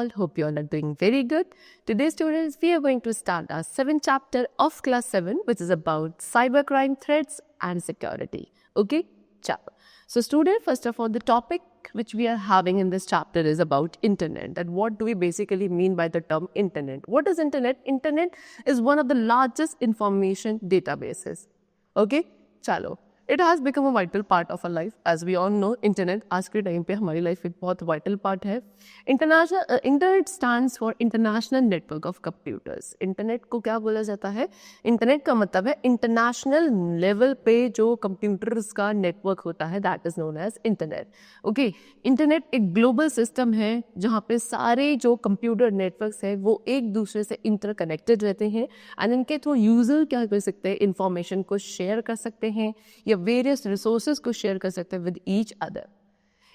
all. Hope you all are doing very good. Today, students, we are going to start our 7th chapter of class 7, which is about cybercrime threats and security. Okay? Chapter. So, student, first of all, the topic which we are having in this chapter is about internet. That what do we basically mean by the term internet? What is internet? Internet is one of the largest information databases. Okay? Chalo. It has become a vital part of our life. As we all know, internet आज के time पे हमारी life एक बहुत vital part है. Internet stands for International Network of Computers. Internet को क्या बोला जाता है? इंटरनेट का मतलब है इंटरनेशनल लेवल पे जो कंप्यूटर्स का नेटवर्क होता है, that is known as internet. Okay, internet एक ग्लोबल सिस्टम है जहाँ पे सारे जो कंप्यूटर नेटवर्क्स है वो एक दूसरे से इंटरकनेक्टेड रहते हैं एंड इनके थ्रू यूजर क्या कर सकते हैं, इंफॉर्मेशन को शेयर कर सकते हैं या वेरियस रिसोर्सेज को शेयर कर सकते हैं with each other.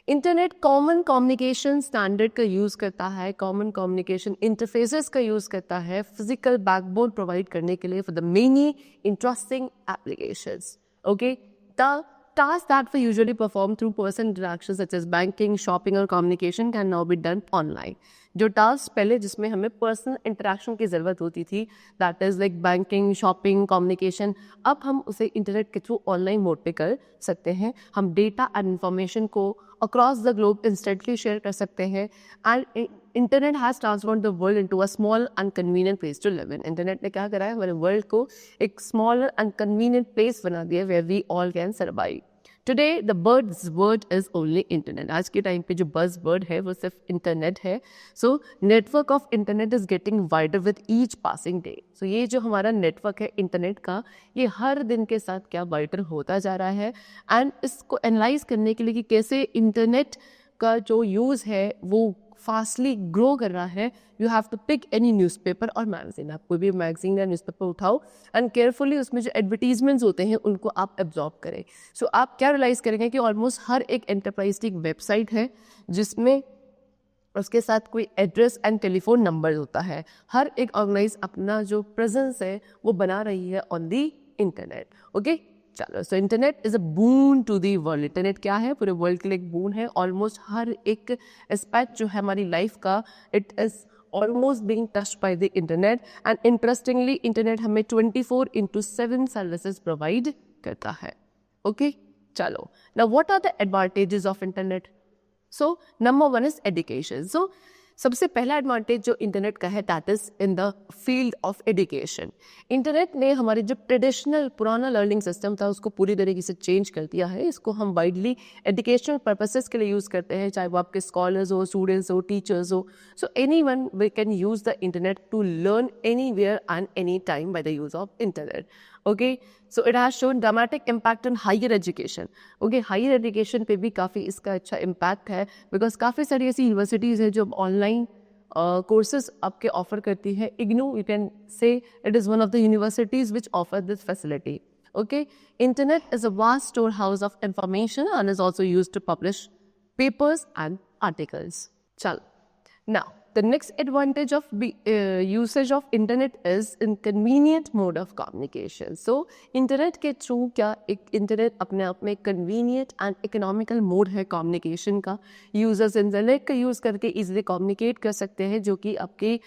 Internet common communication standard का यूज करता है, कॉमन कम्युनिकेशन इंटरफेसेस का यूज करता है फिजिकल बैकबोन प्रोवाइड करने के लिए for the many interesting applications. Okay, the tasks that were usually performed through person interactions such as banking, shopping or communication can now be done online. जो task पहले जिसमें हमें personal interaction की ज़रूरत होती थी, that is like banking, shopping, communication, अब हम उसे इंटरनेट के थ्रू ऑनलाइन मोड पे कर सकते हैं. हम डेटा एंड इंफॉर्मेशन को across the globe instantly share कर सकते हैं and internet has transform the world into a small and convenient place to live in. Internet ने क्या करा है, हमारे वर्ल्ड को एक स्मॉल एंड कन्वीनियंट प्लेस बना दिया where we all can survive. Today the birds word is only internet. आज के टाइम पे जो बज़ वर्ड है वो सिर्फ इंटरनेट है. So network of internet is getting wider with each passing day. So ये जो हमारा नेटवर्क है इंटरनेट का, ये हर दिन के साथ क्या वाइडर होता जा रहा है. एंड इसको एनालाइज करने के लिए कि कैसे इंटरनेट का जो यूज़ है वो फास्टली ग्रो कर रहा है, you have to pick any newspaper और मैगजीन. आप कोई भी मैगजीन या न्यूज़पेपर उठाओ एंड केयरफुली उसमें जो एडवर्टीजमेंट्स होते हैं उनको आप एब्जॉर्ब करें. सो आप क्या रियलाइज़ करेंगे कि ऑलमोस्ट हर एक एंटरप्राइज की एक वेबसाइट है जिसमें उसके साथ कोई एड्रेस एंड टेलीफोन नंबर होता है. हर एक ऑर्गेनाइज अपना जो प्रेजेंस है वो बना रही है ऑन दी इंटरनेट. ओके, चलो, so internet is a boon to the world. Internet क्या है, पूरे वर्ल्ड के लिए एक बून है. ऑलमोस्ट हर एक एस्पेक्ट जो है हमारी लाइफ का, it is almost being touched by the internet. And interestingly internet हमें 24/7 सर्विसेज प्रोवाइड करता है. ओके, चलो, now what are the advantages of internet? So number 1 is education. So सबसे पहला एडवांटेज जो इंटरनेट का है that is in the field of education. Internet ने हमारे जो ट्रेडिशनल पुराना लर्निंग सिस्टम था उसको पूरी तरीके से चेंज कर दिया है. इसको हम वाइडली एजुकेशनल पर्पसेस के लिए यूज़ करते हैं, चाहे वो आपके स्कॉलर्स हो, स्टूडेंट्स हो, टीचर्स हो. So anyone we can use the internet to learn anywhere and any time by the use of internet. Okay, so it has shown dramatic impact on higher education. Okay, higher education पे भी काफ़ी इसका अच्छा impact है because काफ़ी सारी ऐसी universities हैं जो ऑनलाइन कोर्सेज आपके ऑफर करती है. IGNOU, you can say it is one of the universities which offer this facility. Okay, internet is a vast storehouse of information and is also used to publish papers and articles. चल, now the next advantage of usage of internet is in convenient mode of communication. So internet के through क्या एक internet अपने आप में convenient and economical mode है communication का. users internet का use करके easily communicate कर सकते हैं जो कि आपके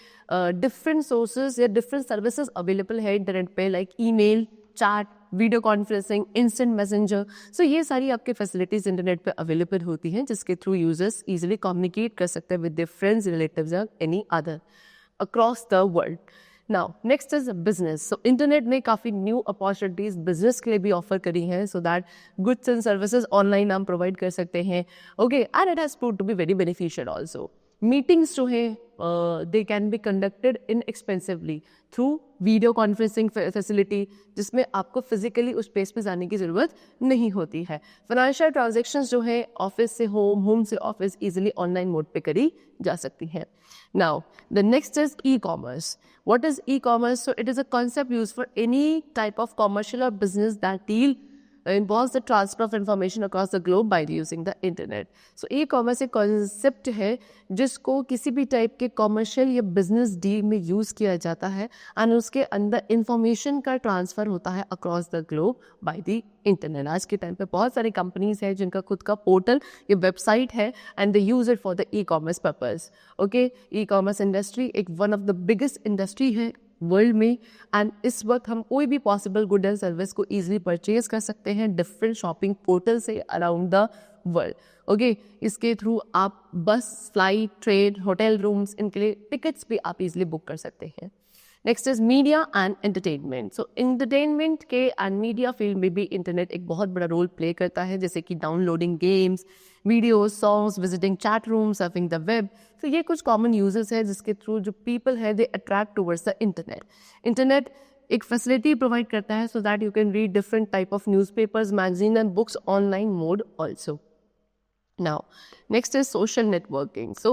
different sources या different services available है internet पे, like email, chat, video conferencing, instant messenger. So ये सारी आपके फैसिलिटीज़ इंटरनेट पे अवेलेबल होती हैं जिसके थ्रू यूजर्स इजीली कम्युनिकेट कर सकते हैं विद देयर फ्रेंड्स, रिलेटिव्स या any other across the world. Now next is business. So internet ने काफ़ी न्यू अपॉर्चुनिटीज़ बिजनेस के लिए भी ऑफर करी हैं so that goods and services online हम प्रोवाइड कर सकते हैं. Okay, and it has proved to be very beneficial also. Meetings जो है they can be conducted inexpensively through video conferencing facility जिसमें आपको फिजिकली उस प्लेस पे जाने की ज़रूरत नहीं होती है. फाइनेंशियल ट्रांजैक्शंस जो है ऑफिस से होम, होम से ऑफिस इजीली ऑनलाइन मोड पे करी जा सकती है. Now the next is e commerce. What is e-commerce? So it is a concept used for any type of commercial or business that deal involves the transfer of information across the globe by using the internet. So ecommerce एक concept है जिसको किसी भी type के commercial या business deal में use किया जाता है एंड उसके अंदर इंफॉर्मेशन का ट्रांसफ़र होता है across the globe bye the internet. आज के टाइम पे बहुत सारी कंपनीज हैं जिनका खुद का पोर्टल या वेबसाइट है and they use it for the e-commerce purpose. Okay, e-commerce industry एक one of the biggest industry है वर्ल्ड में एंड इस वक्त हम कोई भी पॉसिबल गुड एंड सर्विस को ईजिली परचेज कर सकते हैं डिफरेंट शॉपिंग पोर्टल से अराउंड द वर्ल्ड. ओके, इसके थ्रू आप bus, flight, train, hotel rooms, इनके लिए टिकट्स भी आप इजीली बुक कर सकते हैं. Next is media and entertainment. So entertainment के एंड मीडिया फील्ड में भी इंटरनेट एक बहुत बड़ा रोल प्ले करता है, जैसे कि downloading games, videos, songs, visiting chat room, surfing the web. तो ये कुछ कॉमन यूजेस है जिसके थ्रू जो पीपल है they attract towards the internet. Internet एक फैसिलिटी प्रोवाइड करता है so that you can read different type of newspapers, magazine and books online mode also. Now, next is social networking. So,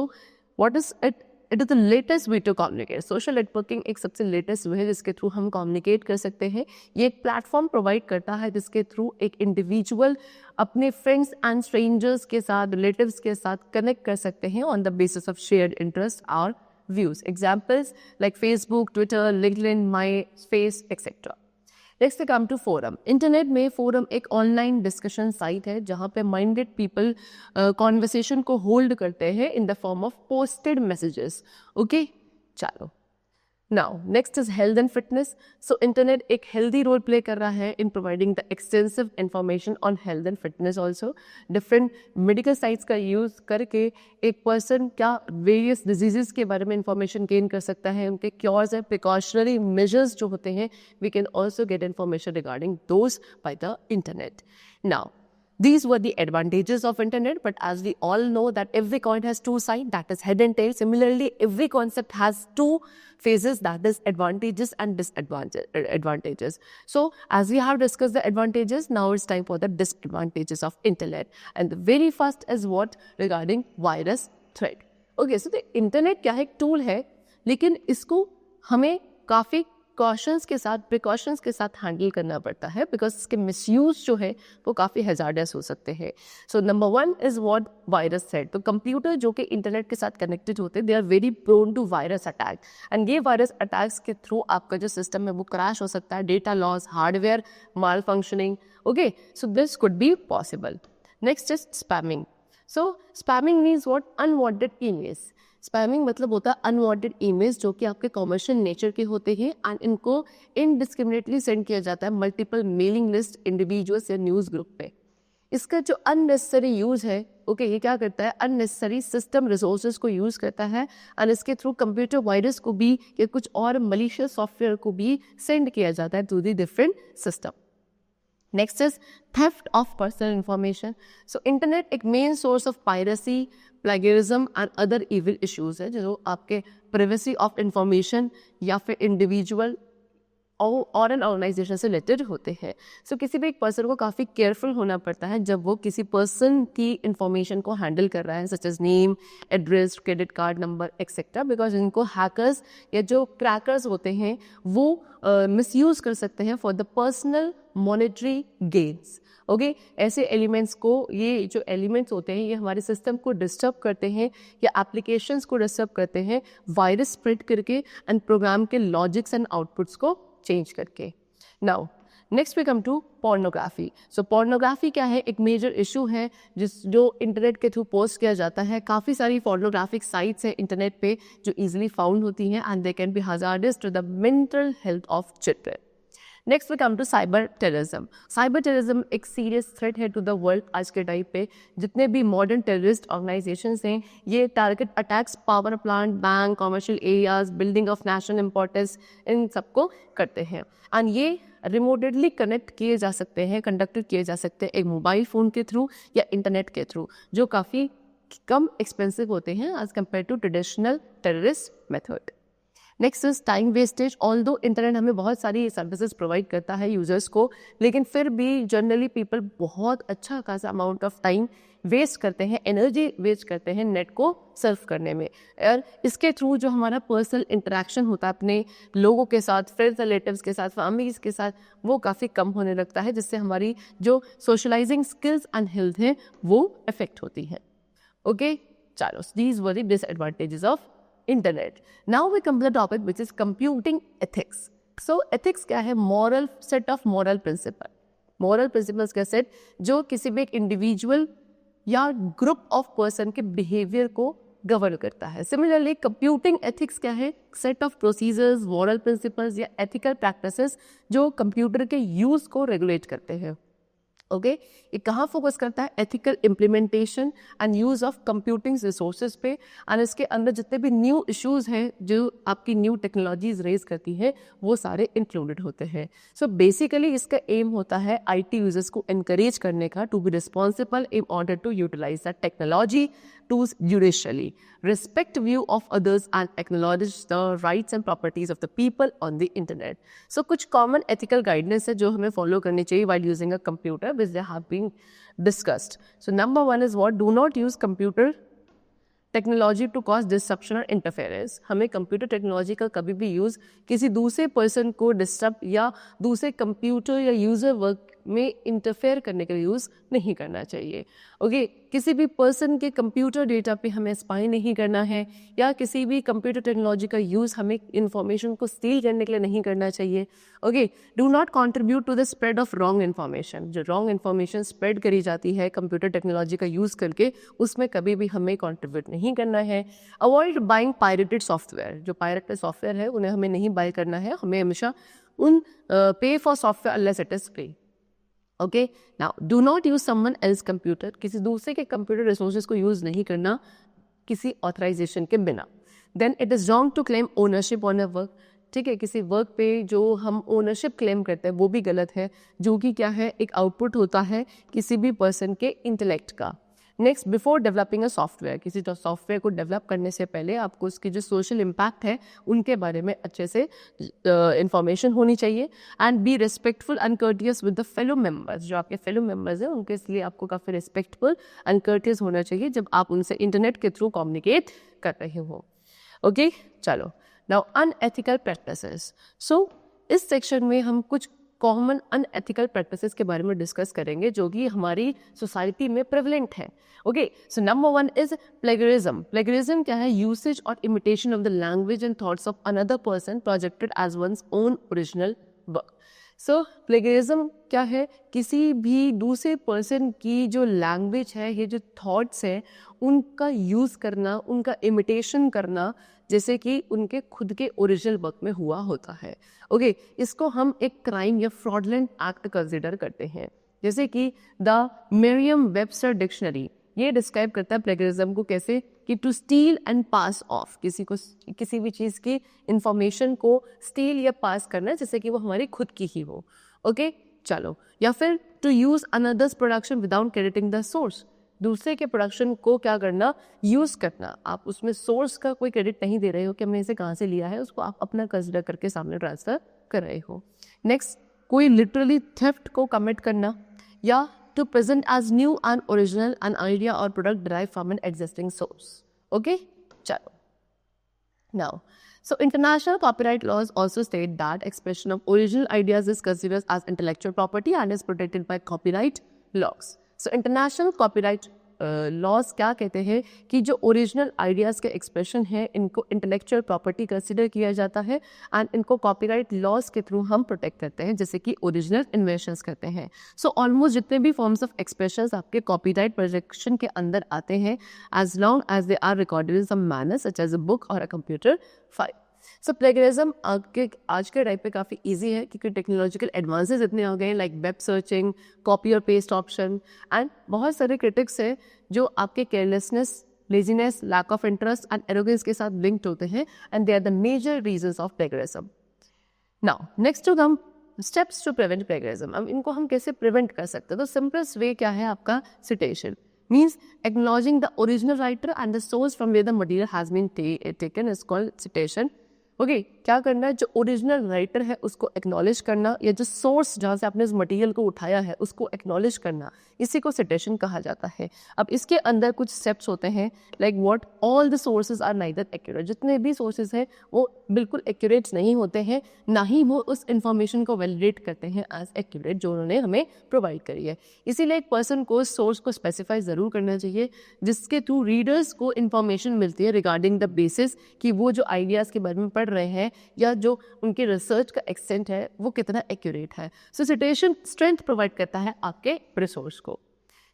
what is it? It is the latest way to communicate. Social networking एक सबसे latest वे है जिसके through हम communicate कर सकते हैं. ये एक प्लेटफॉर्म प्रोवाइड करता है जिसके थ्रू एक इंडिविजुअल अपने फ्रेंड्स एंड स्ट्रेंजर्स के साथ, रिलेटिव्स के साथ कनेक्ट कर सकते हैं on the basis of shared interest और views. Examples like Facebook, Twitter, LinkedIn, Myspace etcetera. Next come to forum. Internet में फोरम एक ऑनलाइन डिस्कशन साइट है जहाँ पे माइंडेड पीपल कॉन्वर्सेशन को होल्ड करते हैं in the form of posted messages. Okay, चलो. Now next is health and fitness. So internet एक हेल्दी रोल प्ले कर रहा है in providing the extensive information on health and fitness also. Different medical sites का use करके एक person क्या various disease के बारे में इंफॉर्मेशन गेन कर सकता है, उनके क्योर्स एंड प्रिकॉशनरी मेजर्स जो होते हैं, we can also get information regarding those by the internet. Now these were the advantages of internet, but as we all know that every coin has two sides, that is head and tail. Similarly, every concept has two phases, that is advantages and disadvantages. So as we have discussed the advantages, now it's time for the disadvantages of internet. And the very first is what? Regarding virus threat. Okay, so the internet क्या है? एक tool है, लेकिन इसको हमें काफ़ी cautions के साथ, प्रिकॉशंस के साथ हैंडल करना पड़ता है बिकॉज इसके मिसयूज जो है वो काफ़ी हैजार्डस हो सकते हैं. So number one is what? Virus threat. तो कंप्यूटर जो कि इंटरनेट के साथ कनेक्टेड होते हैं, they are very prone to virus attack and ये वायरस अटैक्स के थ्रू आपका जो सिस्टम है वो क्रैश हो सकता है, data loss, hardware malfunctioning. Okay, so this could be possible. Next is spamming. So spamming means what? Unwanted emails. Spamming मतलब होता है अनवांटेड ईमेल्स जो कि आपके कॉमर्शियल नेचर के होते हैं एंड इनको इनडिस्क्रिमिनेटली सेंड किया जाता है मल्टीपल मेलिंग लिस्ट, इंडिविजुअल्स या न्यूज़ ग्रुप पे. इसका जो अननेसेसरी यूज़ है, ओके, ये क्या करता है? अननेसेसरी सिस्टम रिसोर्सेज को यूज़ करता है एंड इसके थ्रू कंप्यूटर वायरस को भी या कुछ और मलिशियस सॉफ्टवेयर को भी सेंड किया जाता है to the different system. Next is theft of personal information. So internet एक main source of piracy, plagiarism and other evil issues है जो आपके प्राइवेसी ऑफ इंफॉर्मेशन या फिर इंडिविजुअल और एन ऑर्गेनाइजेशन से रिलेटेड होते हैं. सो किसी भी एक पर्सन को काफ़ी केयरफुल होना पड़ता है जब वो किसी पर्सन की इंफॉर्मेशन को हैंडल कर रहा है, such as name, address, credit card number etcetera, because इनको हैकर्स या जो क्रैकर्स होते हैं वो मिसयूज़ कर सकते हैं for the personal monetary gains. Okay, ऐसे एलिमेंट्स को, ये जो एलिमेंट्स होते हैं ये हमारे सिस्टम को डिस्टर्ब करते हैं या एप्लीकेशंस को डिस्टर्ब करते हैं वायरस स्प्रेड करके एंड प्रोग्राम के लॉजिक्स एंड आउटपुट्स को चेंज करके. Now next we come to pornography. So pornography क्या है? एक मेजर इशू है जो इंटरनेट के थ्रू पोस्ट किया जाता है. काफ़ी सारी पोर्नोग्राफिक साइट्स हैं इंटरनेट पे जो इजीली फाउंड होती हैं and they can be hazardous to the mental health of children. Next we come to cyber terrorism. Cyber terrorism एक सीरियस थ्रेट है टू द वर्ल्ड आज के टाइम पे. जितने भी मॉडर्न टेररिस्ट ऑर्गेनाइजेशंस हैं ये target attacks power plant, bank, commercial areas, building of national importance, इन सबको करते हैं एंड ये रिमोटेडली कनेक्ट किए जा सकते हैं, कंडक्टेड किए जा सकते हैं एक मोबाइल फ़ोन के थ्रू या इंटरनेट के थ्रू, जो काफ़ी कम एक्सपेंसिव होते हैं as compare to traditional terrorist method. Next is time wastage. Although internet हमें बहुत सारी सर्विसेज प्रोवाइड करता है यूजर्स को, लेकिन फिर भी जनरली पीपल बहुत अच्छा खासा अमाउंट ऑफ टाइम वेस्ट करते हैं, एनर्जी वेस्ट करते हैं नेट को सर्फ करने में। और इसके थ्रू जो हमारा पर्सनल इंटरेक्शन होता है अपने लोगों के साथ, फ्रेंड्स रिलेटिव्स के साथ, फैमिलीज के साथ, वो काफ़ी कम होने लगता है, जिससे हमारी जो सोशलाइजिंग स्किल्स एंड हेल्थ है वो अफेक्ट होती है। ओके, चलो, these were the disadvantages of internet. Now we come to the topic which is computing ethics. So ethics क्या है? Moral set of moral principle, moral principles का set जो किसी भी एक इंडिविजुअल या ग्रुप ऑफ पर्सन के बिहेवियर को गवर्न करता है। सिमिलरली कंप्यूटिंग एथिक्स क्या है? Set of procedures, moral principles या एथिकल प्रैक्टिसेस जो कंप्यूटर के यूज को रेगुलेट करते हैं। ओके, ये कहाँ फोकस करता है? Ethical implementation and use of computing resources पे, एंड इसके अंदर जितने भी न्यू इश्यूज हैं जो आपकी न्यू टेक्नोलॉजीज रेज करती है वो सारे इंक्लूडेड होते हैं। सो बेसिकली इसका एम होता है आईटी यूजर्स को एनकरेज करने का to be responsible in order to utilise the technology tools judicially, respect view of others and acknowledge the rights and properties of the people on the internet. So कुछ common ethical guidance है जो हमें follow करनी चाहिए while using a computer, which they have been discussed. So number one is what? Do not use computer technology to cause disruption और interference. हमें computer technology का कभी भी यूज़ किसी दूसरे पर्सन को डिस्टर्ब या दूसरे कंप्यूटर या यूज़र वर्क में इंटरफेयर करने के लिए यूज़ नहीं करना चाहिए। ओके, किसी भी पर्सन के कंप्यूटर डेटा पे हमें स्पाई नहीं करना है, या किसी भी कंप्यूटर टेक्नोलॉजी का यूज़ हमें इंफॉर्मेशन को स्टील करने के लिए नहीं करना चाहिए। Okay, do not contribute to the spread of wrong information. जो रॉन्ग इन्फॉर्मेशन स्प्रेड करी जाती है कंप्यूटर टेक्नोलॉजी का यूज़ करके, उसमें कभी भी हमें कॉन्ट्रीब्यूट नहीं करना है। Avoid buying pirated software. जो पायरेटेड सॉफ्टवेयर है उन्हें हमें नहीं बाय करना है, हमें हमेशा उन पे for software unless it is free. Okay, now do not use someone else computer. किसी दूसरे के कंप्यूटर रिसोर्सेज को यूज नहीं करना किसी ऑथराइजेशन के बिना। Then it is wrong to claim ownership on a work. ठीक है, किसी वर्क पे जो हम ओनरशिप क्लेम करते हैं वो भी गलत है, जो कि क्या है? एक आउटपुट होता है किसी भी पर्सन के इंटेलेक्ट का। Next, before developing a software. किसी सॉफ्टवेयर को डेवलप करने से पहले आपको उसकी जो सोशल इम्पैक्ट है उनके बारे में अच्छे से इंफॉर्मेशन होनी चाहिए। And be respectful and courteous with the fellow members. जो आपके फेलो मेम्बर्स हैं उनके लिए आपको काफ़ी रिस्पेक्टफुल एंड कर्टियस होना चाहिए जब आप उनसे इंटरनेट के थ्रू कम्युनिकेट कर रहे हो। ओके, चलो, नाउ अनएथिकल प्रैक्टिसेस। सो इस सेक्शन में हम कुछ कॉमन अनएथिकल प्रैक्टिसेस के बारे में डिस्कस करेंगे जो कि हमारी सोसाइटी में प्रेवलेंट है। Okay, so number one is plagiarism. Plagiarism क्या है? यूसेज और imitation of the language and thoughts of another person projected as one's own original work. So plagiarism क्या है? किसी भी दूसरे पर्सन की जो लैंग्वेज है, ये जो थॉट्स है, उनका यूज़ करना, उनका इमिटेशन करना, जैसे कि उनके खुद के ओरिजिनल वर्क में हुआ होता है। ओके, इसको हम एक क्राइम या फ्रॉडलेंट एक्ट कंसिडर करते हैं। जैसे कि द मेरियम वेबस्टर डिक्शनरी ये डिस्क्राइब करता है प्लेगरिज्म को कैसे, कि to steal and pass off. किसी भी चीज़ की इंफॉर्मेशन को स्टील या पास करना जैसे कि वो हमारी खुद की ही हो। ओके, चलो, या फिर to use another's production without crediting the source. दूसरे के प्रोडक्शन को क्या करना? यूज़ करना। आप उसमें सोर्स का कोई क्रेडिट नहीं दे रहे हो कि हमने इसे कहाँ से लिया है, उसको आप अपना कंसिडर करके सामने ट्रांसफर कर रहे हो। नेक्स्ट, कोई लिटरली थेफ्ट को कमिट करना, या to present as new and original an idea or product derived from an existing source. Okay, chalo. Now, so international copyright laws also state that expression of original ideas is considered as intellectual property and is protected by copyright laws. So international copyright laws क्या कहते हैं कि जो original ideas के expression है इनको intellectual property consider किया जाता है, एंड इनको कॉपीराइट लॉज के थ्रू हम प्रोटेक्ट करते हैं, जैसे कि ओरिजिनल इन्वेंशंस करते हैं। सो ऑलमोस्ट जितने भी फॉर्म्स ऑफ एक्सप्रेशंस आपके कॉपीराइट प्रोटेक्शन के अंदर आते हैं, as long as they are recorded in some manner such as a book और a computer file. So plagiarism आज के टाइप पे काफ़ी इजी है क्योंकि टेक्नोलॉजिकल एडवांसेस इतने आ गए हैं, लाइक वेब सर्चिंग, कॉपी और पेस्ट ऑप्शन, एंड बहुत सारे क्रिटिक्स हैं जो आपके carelessness, laziness, lack of interest and arrogance के साथ लिंक्ड होते हैं, and they are the major reasons of plagiarism. Now next to come steps to prevent plagiarism. अब इनको हम कैसे प्रिवेंट कर सकते हैं? तो सिंपलेस्ट वे क्या है आपका? Citation means acknowledging the original writer and the source from where the material has been taken is called citation. Okay क्या करना है, जो ओरिजिनल राइटर है उसको एक्नॉलेज करना, या जो सोर्स जहाँ से आपने उस मटेरियल को उठाया है उसको एक्नॉलेज करना, इसी को सिटेशन कहा जाता है। अब इसके अंदर कुछ स्टेप्स होते हैं, like what all the sources are neither accurate, जितने भी सोर्सेज हैं वो बिल्कुल एक्यूरेट नहीं होते हैं, ना ही वो उस इंफॉर्मेशन को वैलिडेट करते हैं एज एक्यूरेट जो उन्होंने हमें प्रोवाइड करी है। इसीलिए एक पर्सन को सोर्स को स्पेसिफाई ज़रूर करना चाहिए जिसके थ्रू रीडर्स को इन्फॉर्मेशन मिलती है रिगार्डिंग द बेसिस कि वो जो आइडियाज़ के बारे में पढ़ रहे हैं या जो उनके रिसर्च का एक्सटेंट है वो कितना एक्यूरेट है। सो सिटेशन स्ट्रेंथ प्रोवाइड करता है आपके रिसोर्स को।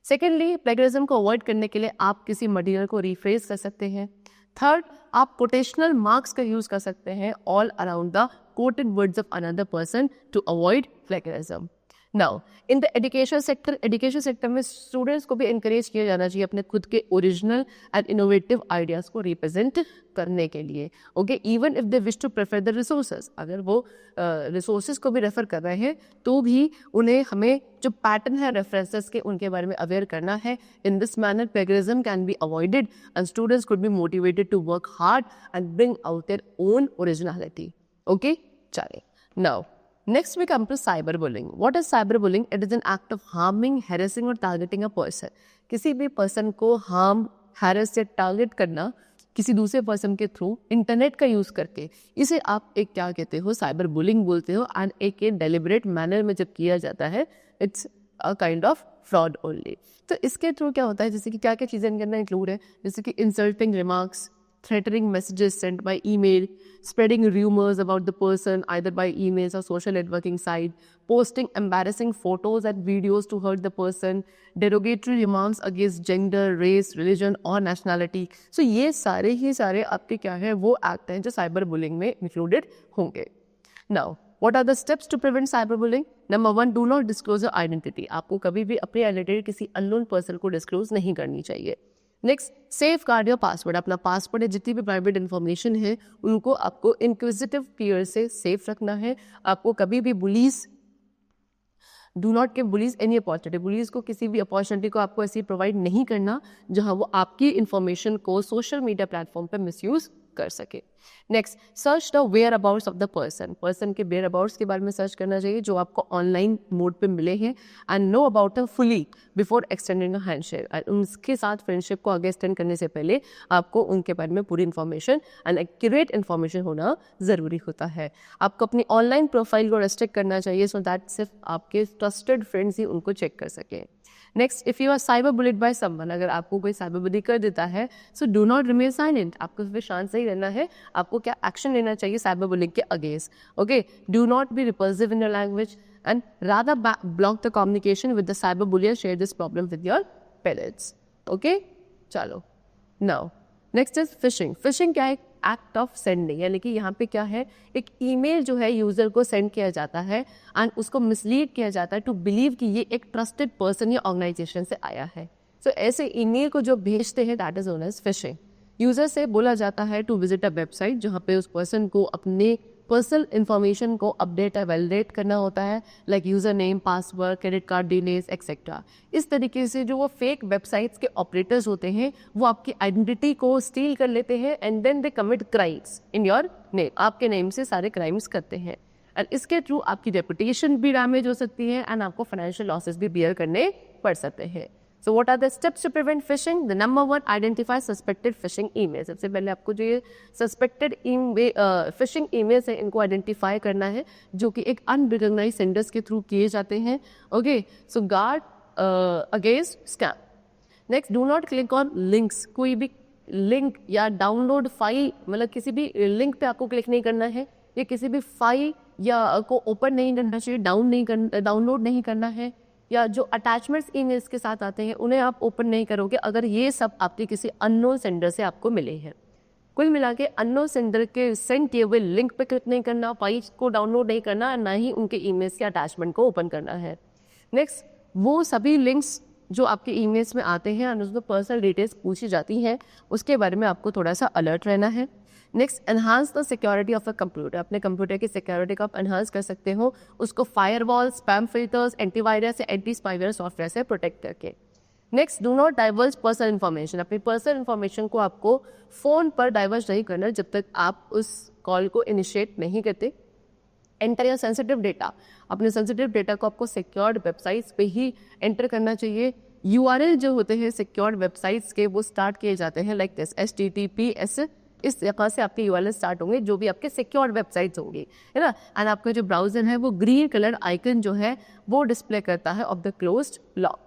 सेकेंडली, प्लेगरिज्म को अवॉइड करने के लिए आप किसी मटेरियल को रिफ्रेज कर सकते हैं। थर्ड, आप कोटेशनल मार्क्स का यूज कर सकते हैं all around the quoted words of another person to avoid plagiarism. Now in the education sector में स्टूडेंट्स को भी इंकरेज किया जाना चाहिए अपने खुद के ओरिजिनल एंड इनोवेटिव आइडियाज़ को रिप्रेजेंट करने के लिए। Okay, even if they wish to prefer the resources, अगर वो रिसोर्सेज को भी रेफर कर रहे हैं तो भी उन्हें हमें जो पैटर्न है रेफरेंसेस के उनके बारे में अवेयर करना है। In this manner plagiarism can be avoided and students could be motivated to work hard and bring out their own originality. Okay, चलिए now next we come to cyberbullying. What is cyberbullying? It is an act of harming, harassing or targeting a person. किसी भी person को harm, harass या target करना किसी दूसरे person के through internet का यूज़ करके, इसे आप एक क्या कहते हो, साइबर बुलिंग बोलते हो। एंड एक डेलिबरेट मैनर में जब किया जाता है it's a kind of fraud only. तो इसके थ्रू क्या होता है, जैसे कि क्या क्या चीज़ें इनके अंदर इंक्लूड है, जैसे कि insulting remarks, threatening messages sent by email, spreading rumors about the person either by emails or social networking site, posting embarrassing photos and videos to hurt the person, derogatory remarks against gender, race, religion or nationality. So ये सारे ही सारे आपके क्या है वो act हैं जो cyber bullying में इंक्लूडेड होंगे। Now, what are the steps to prevent cyberbullying? Number 1, do not disclose your identity. आपको कभी भी अपनी आइडेंटिटी किसी अननोन पर्सन को डिस्क्लोज नहीं करनी चाहिए। Next, safe guard your password. अपना पासवर्ड है जितनी भी प्राइवेट इन्फॉर्मेशन है उनको आपको इंक्विजिटिव पीयर से सेफ रखना है। आपको कभी भी bullies, do not give bullies any opportunity, bullies को किसी भी अपॉर्चुनिटी को आपको ऐसी प्रोवाइड नहीं करना जहां वो आपकी इन्फॉर्मेशन को सोशल मीडिया प्लेटफॉर्म पर मिसयूज कर सके। Next, search the whereabouts of the person के वेयर अबाउट्स के बारे में सर्च करना चाहिए जो आपको ऑनलाइन मोड पे मिले हैं and know about a fully before extending a handshake. उनके साथ फ्रेंडशिप को आगे एक्सटेंड करने से पहले आपको उनके बारे में पूरी इन्फॉर्मेशन एंड एक्यूरेट इन्फॉर्मेशन होना ज़रूरी होता है। आपको अपनी ऑनलाइन प्रोफाइल को रेस्ट्रिक्ट करना चाहिए सो दैट सिर्फ आपके ट्रस्टेड फ्रेंड्स ही उनको चेक कर सकें। Next, if you are cyber bullied by someone, अगर आपको कोई साइबर बुली कर देता है so do not remain silent, आपको फिर शांत से ही रहना है। आपको क्या एक्शन लेना चाहिए साइबर बुलिंग के against. Okay, do not be repulsive in your language and rather block the communication with the cyber bullier, share this problem with your parents. Okay, चलो now next is phishing. Phishing क्या है? Act of sending, यानी कि यहाँ पे क्या है, एक ईमेल जो है यूज़र को सेंड किया जाता है एंड उसको मिसलीड किया जाता है टू बिलीव कि ये एक ट्रस्टेड पर्सन या ऑर्गेनाइजेशन से आया है। सो ऐसे ईमेल को जो भेजते हैं that is known as phishing. User से बोला जाता है टू विजिट अ वेबसाइट जहाँ पे उस पर्सन को अपने पर्सनल इन्फॉर्मेशन को अपडेट या वैलिडेट करना होता है, like user name, password, credit card details etcetera. इस तरीके से जो वो फेक वेबसाइट्स के ऑपरेटर्स होते हैं वो आपकी आइडेंटिटी को स्टील कर लेते हैं and then they commit crimes in your name, आपके नेम से सारे क्राइम्स करते हैं एंड इसके थ्रू आपकी रेपुटेशन भी डैमेज हो सकती है एंड आपको फाइनेंशियल लॉसेस भी बियर करने पड़ सकते हैं। So what are the steps to prevent phishing? The number 1, identify suspected phishing emails. सबसे पहले आपको जो ये suspected phishing emails है इनको identify करना है जो कि एक unrecognized senders के थ्रू किए जाते हैं। Okay, so guard against scam. Next, do not click on links. कोई भी लिंक या डाउनलोड फाइल, मतलब किसी भी लिंक पे आपको क्लिक नहीं करना है या किसी भी फाइल या को ओपन नहीं करना चाहिए, डाउनलोड नहीं करना है, या जो अटैचमेंट्स ईमेल्स के साथ आते हैं उन्हें आप ओपन नहीं करोगे अगर ये सब आपके किसी अननोन सेंडर से आपको मिले हैं। कुल मिला के अननोन सेंडर के सेंड किए हुए लिंक पे क्लिक नहीं करना, फाइल्स को डाउनलोड नहीं करना, ना ही उनके ईमेल्स के अटैचमेंट को ओपन करना है। नेक्स्ट, वो सभी लिंक्स जो आपके ईमेल्स में आते हैं और उसमें पर्सनल डिटेल्स पूछी जाती हैं उसके बारे में आपको थोड़ा सा अलर्ट रहना है। Next, enhance the security of a computer. अपने कंप्यूटर की सिक्योरिटी को आप एनहांस कर सकते हो उसको फायरवॉल, स्पैम फिल्टर्स, एंटीवायरस या एंटी स्पाईवेयर सॉफ्टवेयर से प्रोटेक्ट करके। Next, do not diverge personal information. अपनी पर्सनल इन्फॉर्मेशन को आपको फ़ोन पर डाइवर्ज नहीं करना जब तक आप उस कॉल को इनिशिएट नहीं करते। एंटर या सेंसिटिव डेटा, अपने सेंसिटिव डेटा को आपको सिक्योर्ड वेबसाइट्स पे ही एंटर करना चाहिए। URL जो होते हैं सिक्योर्ड वेबसाइट्स के, वो स्टार्ट किए जाते हैं लाइक दिस, HTTPS, इस जगह से आपके URL स्टार्ट होंगे जो भी आपके सिक्योर्ड वेबसाइट्स होंगी, है ना। एंड आपका जो ब्राउजर है वो ग्रीन कलर आइकन जो है वो डिस्प्ले करता है ऑफ द क्लोज्ड लॉक।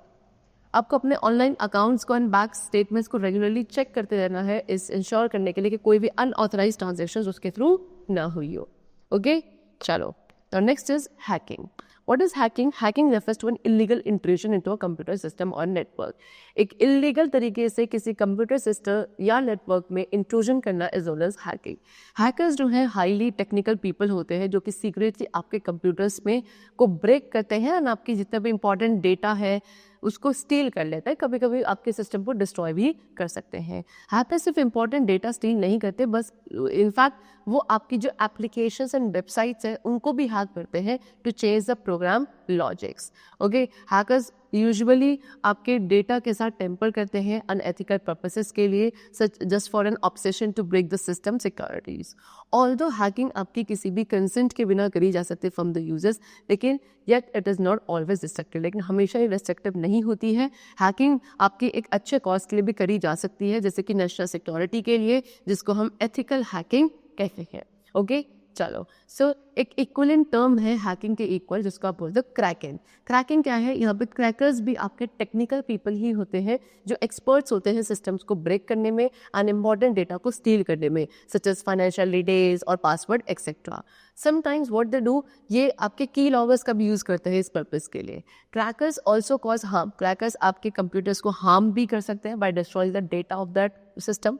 आपको अपने ऑनलाइन अकाउंट्स को एंड बैंक स्टेटमेंट्स को रेगुलरली चेक करते रहना है, इस इंश्योर करने के लिए कि कोई भी अनऑथराइज ट्रांजेक्शन उसके थ्रू ना हुई हो। ओके, चलो, तो next is hacking. What is hacking? Hacking refers to an illegal intrusion into a computer system or network. एक illegal तरीके से किसी कंप्यूटर सिस्टम या नेटवर्क में इंट्रूजन करना is known as hacking. Hackers जो हैं हाईली टेक्निकल पीपल होते हैं जो कि सीक्रेटली आपके कंप्यूटर्स में को ब्रेक करते हैं और आपकी जितना भी इंपॉर्टेंट डेटा है उसको स्टील कर लेता है, कभी कभी आपके सिस्टम को डिस्ट्रॉय भी कर सकते हैं। हैकर सिर्फ इंपॉर्टेंट डेटा स्टील नहीं करते, बस इनफैक्ट वो आपकी जो एप्लीकेशंस एंड वेबसाइट्स हैं उनको भी हैक करते हैं to change the program logics. Okay, hackers usually आपके डेटा के साथ टेम्पर करते हैं अनएथिकल पर्पसेस के लिए, such just for an obsession to break the system securities. Although hacking आपकी किसी भी कंसेंट के बिना करी जा सकती है फ्रॉम द यूजर्स, लेकिन yet it is not always destructive, लेकिन हमेशा ही डिस्ट्रक्टिव नहीं होती है। हैकिंग आपकी एक अच्छे कॉज के लिए भी करी जा सकती है, जैसे कि नेशनल सिक्योरिटी के लिए, जिसको हम एथिकल हैकिंग कहते हैं। ओके, चलो, सो एक इक्वलेंट टर्म है हैकिंग के इक्वल जिसको आप बोलते हो क्रैकिंग। क्रैकिंग क्या है? यहाँ पे क्रैकर्स भी आपके टेक्निकल पीपल ही होते हैं जो एक्सपर्ट्स होते हैं सिस्टम्स को ब्रेक करने में, अनइम्पॉर्टेंट डेटा को स्टील करने में, सच एज फाइनेंशियल डिटेल्स और password etcetera. Sometimes what they do, ये आपके की लॉगर्स का भी यूज़ करते हैं इस पर्पज़ के लिए। Crackers also cause harm, crackers आपके कंप्यूटर्स को हार्म भी कर सकते हैं by destroying the data of that system.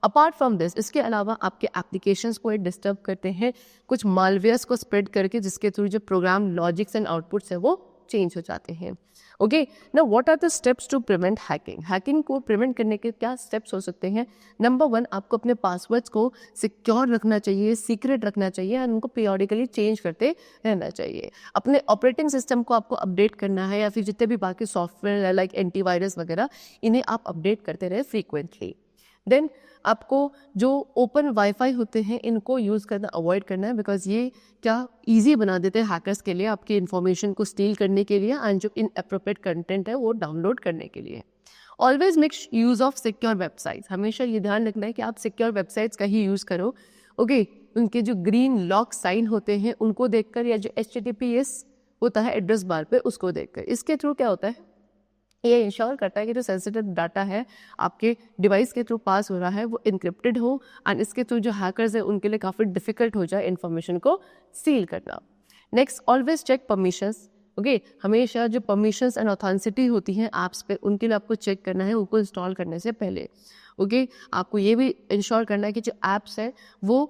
Apart from this, इसके अलावा आपके एप्लीकेशंस को डिस्टर्ब करते हैं कुछ मालवेयर्स को स्प्रेड करके, जिसके थ्रू जो प्रोग्राम लॉजिक्स एंड आउटपुट्स है वो चेंज हो जाते हैं। Okay, now what are the steps to prevent hacking? Hacking को प्रिवेंट करने के क्या स्टेप्स हो सकते हैं? नंबर 1, आपको अपने पासवर्ड्स को सिक्योर रखना चाहिए, सीक्रेट रखना चाहिए और उनको पीरियडिकली चेंज करते रहना चाहिए। अपने ऑपरेटिंग सिस्टम को आपको अपडेट करना है, या फिर जितने भी बाकी सॉफ्टवेयर है लाइक एंटीवायरस वगैरह, इन्हें आप अपडेट करते रहे फ्रीक्वेंटली। देन आपको जो ओपन वाईफाई होते हैं इनको यूज़ करना अवॉइड करना है, बिकॉज ये क्या ईजी बना देते हैं हैकर्स के लिए आपकी इन्फॉर्मेशन को स्टील करने के लिए एंड जो इनएप्रोप्रिएट कंटेंट है वो डाउनलोड करने के लिए। Always make use of secure websites, हमेशा ये ध्यान रखना है कि आप सिक्योर वेबसाइट्स का ही यूज़ करो। ओके, उनके जो ग्रीन लॉक साइन होते हैं उनको देखकर, या जो HTTPS होता है एड्रेस बार पे उसको देखकर। इसके थ्रू क्या होता है, ये इंश्योर करता है कि जो सेंसिटिव डाटा है आपके डिवाइस के थ्रू पास हो रहा है वो इनक्रिप्टेड हो, एंड इसके थ्रू जो हैकर्स है उनके लिए काफ़ी डिफिकल्ट हो जाए इन्फॉर्मेशन को सील करना। Next, always check permissions. Okay, हमेशा जो परमिशंस एंड ऑथेंटिसिटी होती हैं ऐप्स पे, उनके लिए आपको चेक करना है उनको इंस्टॉल करने से पहले। ओके, आपको ये भी इंश्योर करना है कि जो ऐप्स है वो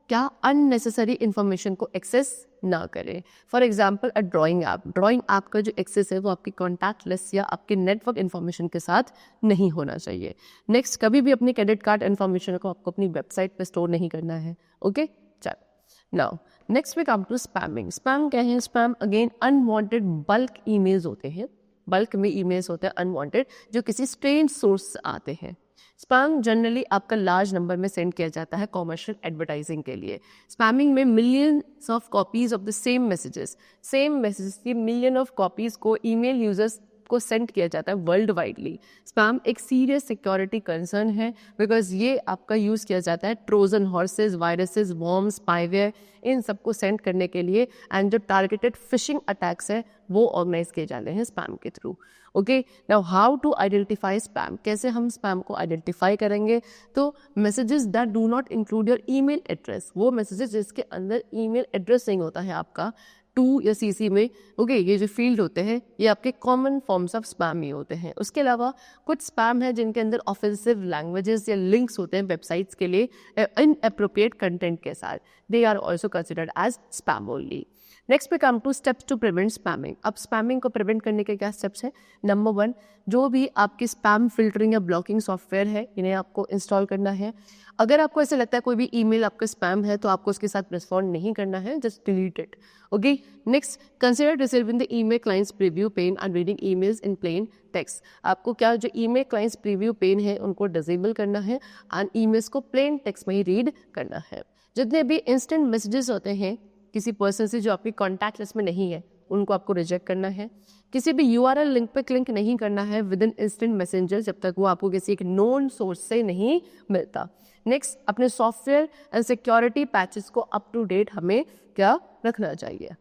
क्या अननेसेसरी इन्फॉर्मेशन को एक्सेस ना करें। For example a drawing app का जो एक्सेस है वो आपकी कॉन्टैक्ट लिस्ट या आपके नेटवर्क इन्फॉर्मेशन के साथ नहीं होना चाहिए। नेक्स्ट, कभी भी अपने क्रेडिट कार्ड इन्फॉर्मेशन को आपको अपनी वेबसाइट पे स्टोर नहीं करना है। ओके, चलो, now next we come to spamming. Spam क्या है? Spam again unwanted bulk emails होते हैं, बल्क में ईमेल्स होते हैं अनवांटेड जो किसी स्ट्रेंज सोर्स से आते हैं। स्पैम जनरली आपका लार्ज नंबर में सेंड किया जाता है कॉमर्शियल एडवर्टाइजिंग के लिए। स्पैमिंग में millions of copies of the same messages की मिलियन ऑफ कॉपीज को ईमेल यूजर्स को सेंड किया जाता है वर्ल्ड वाइडली। स्पैम एक सीरियस सिक्योरिटी कंसर्न है, बिकॉज ये आपका यूज़ किया जाता है Trojan horses, viruses, worms, spyware, इन सबको सेंड करने के लिए, एंड जो टारगेटेड फिशिंग अटैक्स है वो ऑर्गेनाइज किए जाते हैं स्पैम के through. Okay, now how to identify spam, कैसे हम स्पैम को आइडेंटिफाई करेंगे? तो messages that do not include your email address, वो मैसेजेस जिसके अंदर ईमेल एड्रेस नहीं होता है आपका टू या CC में। ओके, ये जो फील्ड होते हैं ये आपके कॉमन फॉर्म्स ऑफ स्पैम ही होते हैं। उसके अलावा कुछ स्पैम है जिनके अंदर ऑफेंसिव लैंग्वेजेस या लिंक्स होते हैं वेबसाइट्स के लिए इनएप्रोप्रिएट कंटेंट के साथ, they are also considered as spam only. Next पे come to steps to prevent spamming. अब स्पैमिंग को प्रिवेंट करने के क्या स्टेप्स हैं? नंबर 1, जो भी आपकी स्पैम फिल्टरिंग या ब्लॉकिंग सॉफ्टवेयर है इन्हें आपको इंस्टॉल करना है। अगर आपको ऐसा लगता है कोई भी ईमेल आपका स्पैम है तो आपको उसके साथ रिस्पॉन्ड नहीं करना है, just delete it. Okay, next, consider disabling the email clients preview pane and reading emails in plain text. आपको क्या जो ईमेल क्लाइंट्स प्रीव्यू पेन है उनको डिसेबल करना है एंड ईमेल्स को प्लेन टेक्स्ट में ही रीड करना है। जितने भी इंस्टेंट मैसेजेस होते हैं किसी पर्सन से जो आपकी कॉन्टैक्ट लिस्ट में नहीं है उनको आपको रिजेक्ट करना है। किसी भी URL लिंक पे क्लिक नहीं करना है विद इन इंस्टेंट मैसेंजर जब तक वो आपको किसी एक नोन सोर्स से नहीं मिलता। नेक्स्ट, अपने सॉफ्टवेयर एंड सिक्योरिटी पैचेस को अप टू डेट हमें क्या रखना चाहिए।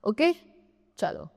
ओके, चलो।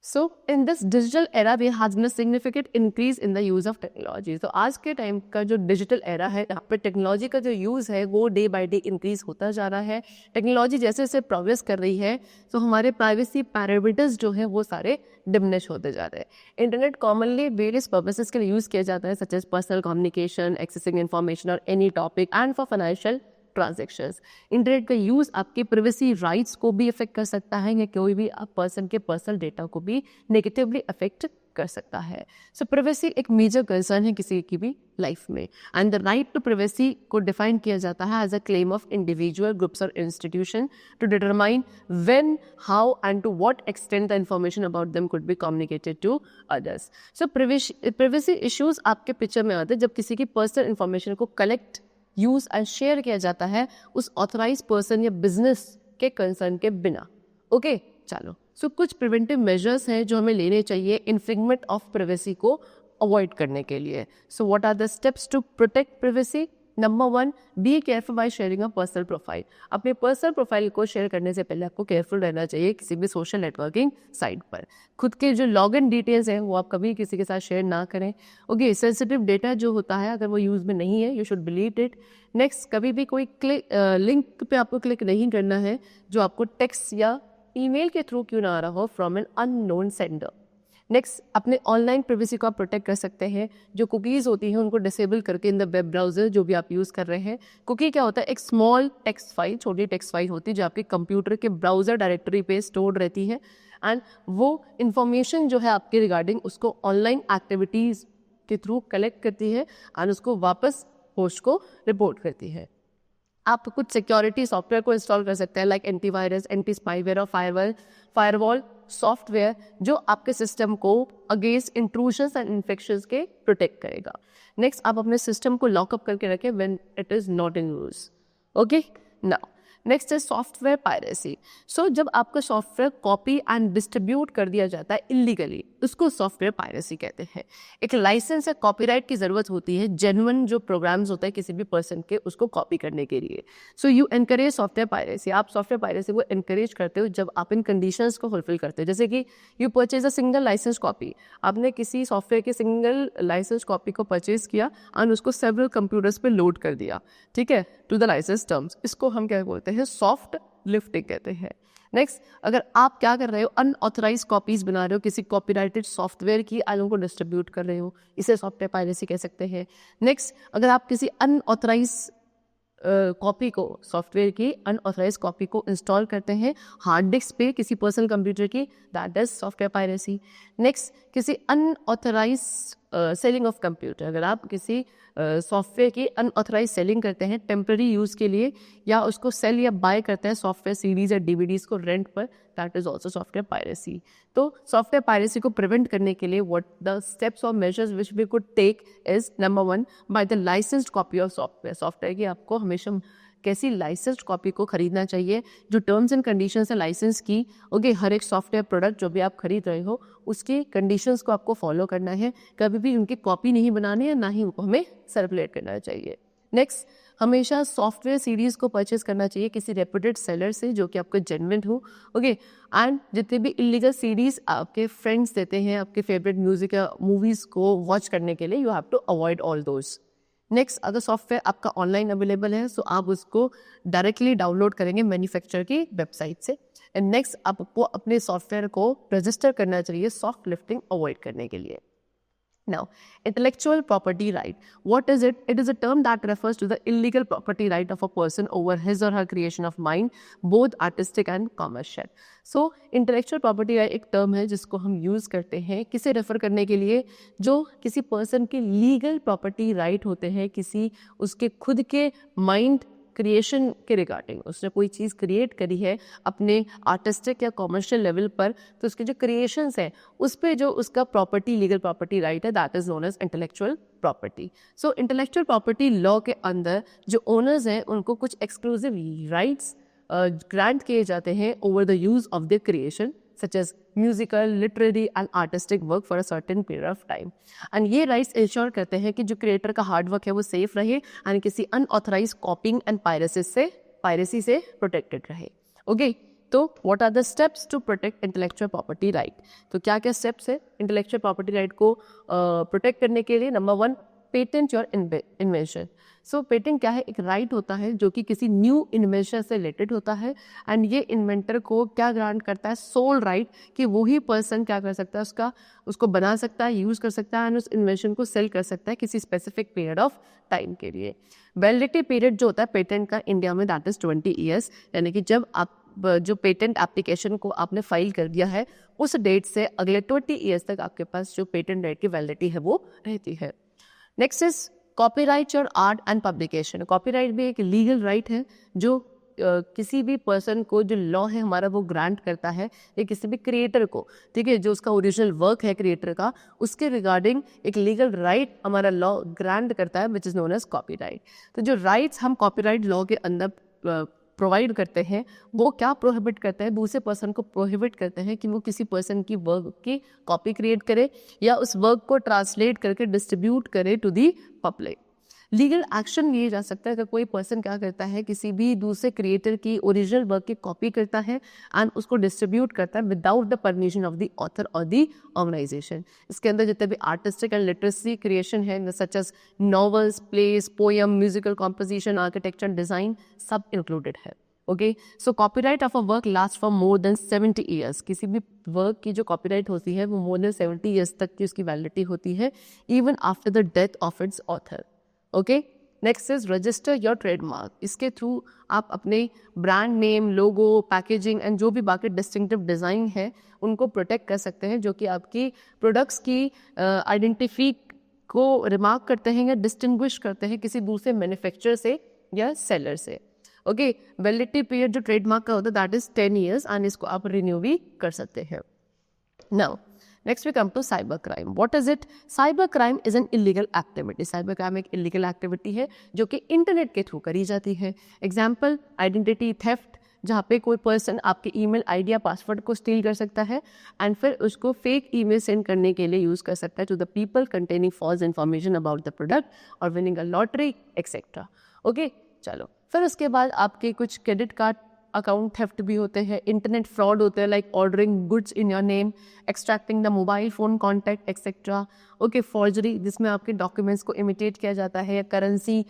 So in this digital era we has been a significant increase in the use of technology. तो आज के टाइम का जो डिजिटल एरा है यहाँ पे टेक्नोलॉजी का जो यूज़ है वो डे बाय डे इंक्रीज होता जा रहा है। टेक्नोलॉजी जैसे जैसे प्रोग्रेस कर रही है तो हमारे प्राइवेसी पैरामीटर्स जो है वो सारे डिमिनिश होते जा रहे हैं। इंटरनेट कॉमनली वेरियस पर्पसेस के लिए यूज़ किया जाता है, such as personal communication, accessing information और any topic and for financial transactions. Internet का यूज़ आपके प्रिवेसी राइट्स को भी अफेक्ट कर सकता है या कोई भी आप पर्सन के पर्सनल डेटा को भी नेगेटिवली अफेक्ट कर सकता है। सो प्रिवेसी एक मेजर कंसर्न है किसी की भी लाइफ में and the right to privacy को डिफाइन किया जाता है as a claim of individual, groups और institution to determine when, how and to what extent the information about them could be communicated to others. So privacy issues आपके picture में आते हैं जब किसी की पर्सनल इंफॉर्मेशन को कलेक्ट, यूज एंड शेयर किया जाता है उस ऑथराइज पर्सन या बिजनेस के कंसर्न के बिना। ओके, चलो। सो कुछ प्रिवेंटिव मेजर्स हैं जो हमें लेने चाहिए इन्फ्रिंगमेंट ऑफ प्रिवेसी को अवॉइड करने के लिए। So what are the steps to protect privacy? Number 1, be careful by sharing a personal profile. अपने पर्सनल प्रोफाइल को शेयर करने से पहले आपको केयरफुल रहना चाहिए किसी भी सोशल नेटवर्किंग साइट पर। खुद के जो लॉगिन डिटेल्स हैं वो आप कभी किसी के साथ शेयर ना करें। ओके, सेंसिटिव डेटा जो होता है अगर वो यूज़ में नहीं है you should delete it. Next, कभी भी कोई लिंक पे आपको क्लिक नहीं करना है जो आपको टेक्स्ट या ईमेल के थ्रू क्यों ना आ रहा हो from an unknown sender. Next, अपने ऑनलाइन प्राइवेसी को आप प्रोटेक्ट कर सकते हैं। जो कुकीज़ होती हैं उनको डिसेबल करके इन द वेब ब्राउज़र जो भी आप यूज़ कर रहे हैं। कुकी क्या होता है? एक स्मॉल टेक्स्ट फाइल, छोटी टेक्स्ट फाइल होती है जो आपके कंप्यूटर के ब्राउज़र डायरेक्टरी पे स्टोर रहती है एंड वो इंफॉर्मेशन जो है आपके रिगार्डिंग उसको ऑनलाइन एक्टिविटीज़ के थ्रू कलेक्ट करती है एंड उसको वापस होस्ट को रिपोर्ट करती है। आप कुछ सिक्योरिटी सॉफ्टवेयर को इंस्टॉल कर सकते हैं लाइक एंटीवायरस, एंटी स्पाईवेयर और फायरवॉल सॉफ्टवेयर जो आपके सिस्टम को अगेंस्ट इंट्रूजन्स एंड इन्फेक्शंस के प्रोटेक्ट करेगा। नेक्स्ट, आप अपने सिस्टम को लॉकअप करके रखें when it is not in use. Okay, now next है सॉफ्टवेयर पायरेसी। सो जब आपका सॉफ्टवेयर कॉपी एंड डिस्ट्रीब्यूट कर दिया जाता है इलीगली उसको सॉफ्टवेयर पायरेसी कहते हैं। एक लाइसेंस या कॉपीराइट की ज़रूरत होती है जेन्युइन जो प्रोग्राम्स होते हैं किसी भी पर्सन के उसको कॉपी करने के लिए। So you encourage software piracy. आप सॉफ्टवेयर पायरेसी को एनकरेज करते हो जब आप इन कंडीशंस को फुलफिल करते हो, जैसे कि you purchase a single licence copy. आपने किसी सॉफ्टवेयर के सिंगल लाइसेंस कॉपी को परचेज किया और उसको सेवरल कंप्यूटर्स पे लोड कर दिया, ठीक है, टू द लाइसेंस टर्म्स। इसको हम क्या बोलते हैं? सॉफ्ट लिफ्टिंग कहते हैं। नेक्स्ट, अगर आप क्या कर रहे हो? अनऑथराइज कॉपीज बना रहे हो किसी कॉपीराइटेड सॉफ्टवेयर की और उनको डिस्ट्रीब्यूट कर रहे हो, इसे सॉफ्टवेयर पायरेसी कह सकते हैं। नेक्स्ट, अगर आप किसी अनऑथराइज कॉपी को, सॉफ्टवेयर की अनऑथराइज कॉपी को इंस्टॉल करते हैं हार्ड डिस्क पे किसी पर्सनल कंप्यूटर की, that is software piracy. Next, किसी अनऑथराइज सेलिंग ऑफ कंप्यूटर। अगर आप किसी सॉफ्टवेयर की अनऑथराइज सेलिंग करते हैं टेम्पररी यूज़ के लिए या उसको सेल या बाय करते हैं सॉफ्टवेयर सीडीज़ या डीवीडीज़ को रेंट पर, that is also software piracy. तो सॉफ्टवेयर पायरेसी को प्रिवेंट करने के लिए व्हाट द स्टेप्स और measures which we could take is number 1, buy the licensed copy of software की आपको हमेशा कैसी लाइसेंस्ड कॉपी को खरीदना चाहिए, जो टर्म्स एंड कंडीशंस है लाइसेंस की। ओके, हर एक सॉफ्टवेयर प्रोडक्ट जो भी आप खरीद रहे हो उसकी कंडीशंस को आपको फॉलो करना है, कभी भी उनकी कॉपी नहीं बनानी है, ना ही उनको हमें सर्कुलेट करना चाहिए। नेक्स्ट, हमेशा सॉफ्टवेयर सीडीज़ को परचेज करना चाहिए किसी रेप्यूटेड सेलर से जो कि आपको जेन्युइन हो। ओके, एंड जितने भी इलीगल सीडीज़ आपके फ्रेंड्स देते हैं आपके फेवरेट म्यूजिक या मूवीज़ को वॉच करने के लिए, you have to avoid all those. Next, अगर सॉफ्टवेयर आपका ऑनलाइन अवेलेबल है सो आप उसको डायरेक्टली डाउनलोड करेंगे मैन्युफैक्चरर की वेबसाइट से। एंड नेक्स्ट, आपको अपने सॉफ्टवेयर को रजिस्टर करना चाहिए सॉफ्ट लिफ्टिंग अवॉइड करने के लिए। Now, intellectual property right. What is it? It is a term that refers to the illegal property right of a person over his or her creation of mind, both artistic and commercial. So, intellectual property right एक term है जिसको हम use करते हैं किसे refer करने के लिए, जो किसी person के legal property right होते हैं किसी उसके खुद के mind क्रिएशन के रिगार्डिंग, उसने कोई चीज़ क्रिएट करी है अपने आर्टिस्टिक या कॉमर्शियल लेवल पर, तो उसके जो क्रिएशंस हैं उस पर जो उसका प्रॉपर्टी लीगल प्रॉपर्टी राइट है that is known as intellectual property. So intellectual property law के अंदर जो ओनर्स हैं उनको कुछ एक्सक्लूसिव राइट्स ग्रांट किए जाते हैं over the use of the creation such as musical, literary and artistic work for a certain period of time. And ये rights ensure करते हैं कि जो creator का hard work है वो safe रहे and किसी unauthorized copying and piracy से protected रहे. Okay? तो what are the steps to protect intellectual property right? तो क्या क्या steps है intellectual property right को protect करने के लिए? Number 1, patent your invention. So patent क्या है? एक राइट होता है जो कि किसी न्यू इन्वेंशन से रिलेटेड होता है एंड ये इन्वेंटर को क्या ग्रांट करता है? सोल राइट कि वही पर्सन क्या कर सकता है उसको बना सकता है, यूज़ कर सकता है एंड उस इन्वेंशन को सेल कर सकता है किसी स्पेसिफिक पीरियड ऑफ टाइम के लिए. वैलिडिटी पीरियड जो होता है पेटेंट का इंडिया में दैट इज़ 20 ईयर्स, यानी कि जब आप जो पेटेंट एप्लीकेशन को आपने फाइल कर दिया है उस डेट से अगले 20 ईयर्स तक आपके पास जो पेटेंट राइट की वैलिडिटी है वो रहती है. नेक्स्ट इज कॉपीराइट और आर्ट एंड पब्लिकेशन. कॉपीराइट भी एक लीगल राइट है जो किसी भी पर्सन को जो लॉ है हमारा वो ग्रांट करता है या किसी भी क्रिएटर को, ठीक है, जो उसका ओरिजिनल वर्क है क्रिएटर का उसके रिगार्डिंग एक लीगल राइट हमारा लॉ ग्रांट करता है which is known as copyright. तो जो राइट्स हम कॉपीराइट लॉ के अंदर प्रोवाइड करते हैं वो क्या प्रोहिबिट करते हैं? दूसरे पर्सन को प्रोहिबिट करते हैं कि वो किसी पर्सन की वर्क की कॉपी क्रिएट करे या उस वर्क को ट्रांसलेट करके डिस्ट्रीब्यूट करे to the public. Legal action लिए जा सकता है अगर कोई पर्सन क्या करता है किसी भी दूसरे क्रिएटर की ओरिजिनल वर्क की कॉपी करता है एंड उसको डिस्ट्रीब्यूट करता है without the permission of the author और द ऑर्गेनाइजेशन. इसके अंदर जितने भी आर्टिस्टिक एंड लिटरेसी क्रिएशन है such as novels, plays, poem, musical composition, architecture, design सब इंक्लूडेड है. Okay, so copyright of a work last for more than 70 years. किसी भी वर्क की जो कॉपीराइट होती है वो मोर देन 70 ईयर्स तक की उसकी वैलिडिटी होती है even after the death of its author. Okay, next is register your trademark. इसके थ्रू आप अपने brand name, logo, packaging and जो भी बाकी डिस्टिंक्टिव डिज़ाइन है उनको प्रोटेक्ट कर सकते हैं जो कि आपकी प्रोडक्ट्स की आइडेंटिफी को रिमार्क करते हैं या डिस्टिंग्विश करते हैं किसी दूसरे मैन्युफैक्चरर से या सेलर से. ओके, वैलिडिटी पीरियड जो ट्रेडमार्क का होता है दैट इज 10 ईयर्स एंड इसको आप रिन्यू भी कर सकते हैं. Now next we come to cyber crime. What is it? Cyber crime is an illegal activity. cyber crime एक illegal activity है जो कि इंटरनेट के थ्रू करी जाती है. एग्जाम्पल, आइडेंटिटी थेफ्ट, जहाँ पे कोई पर्सन आपके ईमेल आईडी या पासवर्ड को स्टील कर सकता है एंड फिर उसको फेक ईमेल सेंड करने के लिए यूज़ कर सकता है to the people containing false information about the product और winning a lottery etcetera. Okay, चलो फिर उसके बाद आपके कुछ क्रेडिट कार्ड अकाउंट थेफ्ट भी होते हैं, इंटरनेट फ्रॉड होते हैं like ordering goods in your name, extracting the mobile phone contact etcetera. Okay, forgery जिसमें आपके डॉक्यूमेंट्स को इमिटेट किया जाता है, या currency,